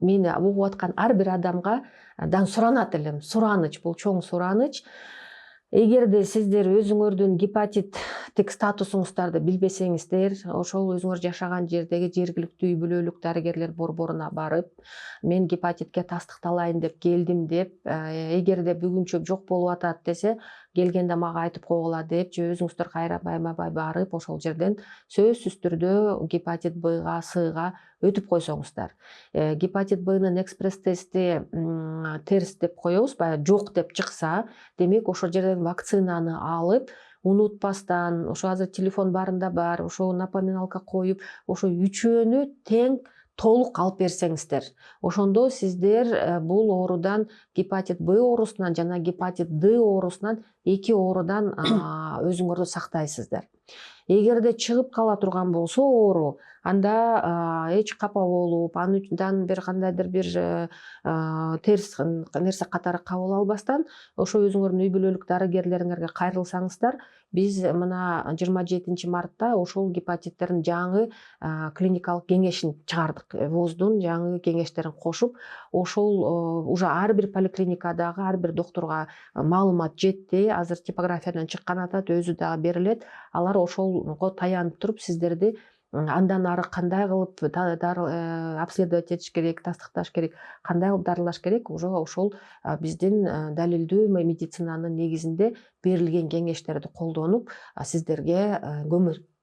мени угуп аткан ар бир адамга суранат элем. Сураныч, бул чоң сураныч. Эгерде сиздер өзүңөрдүн гепатиттик статусуңуздарды билбесеңиздер, ошол өзүңөр жашаган жердеги жергиликтүү үй бүлөлүк дарыгерлер борборуна барып, мен гепатитке тастыкталайын деп келдим деп, эгерде бүгүнчө жок болуп атат десе, келгенде мага айтып койгула деп, же өзүңүздөр кайра байма-бай барып, ошол жерден сөзсүз түрдө гепатит Б-га, С-га өтүп койсоңуздар. Гепатит Б'нын экспресс тести терс деп коебуз, баягы жок деп чыкса, демек ошол жерден вакцинаны алып, унутпастан, ошо азыр телефон баарында бар, ошо напоминалка коюп, ошо үчөөнү тең толук алып берсеңиздер, ошондо сиздер бул оорудан, гепатит Б оорусунан жана гепатит Д оорусунан, эки оорудан өзүңөрдү сактайсыздар. Эгерде чыгып кала турган болсо оору, анда эч капа болуп, андан бир кандайдыр бир терс нерсе катары кабыл албастан, ошо өзүңөрдүн үй бүлөлүк дарыгерлериңерге кайрылсаңыздар, биз мына 27-мартта ошол гепатиттердин жаңы клиникалык кеңешин чыгардык. ВОЗдун жаңы кеңештерин кошуп, ошол уже ар бир поликлиникадагы ар бир доктурга маалымат жетти. Азыр типографиядан чыккан атат, өзү дагы берилет. Алар ошолго таянып туруп сиздерди андан ары кандай кылып обследовать этиш керек, тастыкташ керек, кандай кылып дарылаш керек, уже ошол биздин далилдүү медицинанын негизинде берилген кеңештерди колдонуп, сиздерге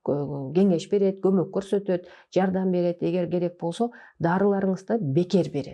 кеңеш берет, көмөк көрсөтөт, жардам берет, эгер керек болсо дарыларыңызды бекер берет.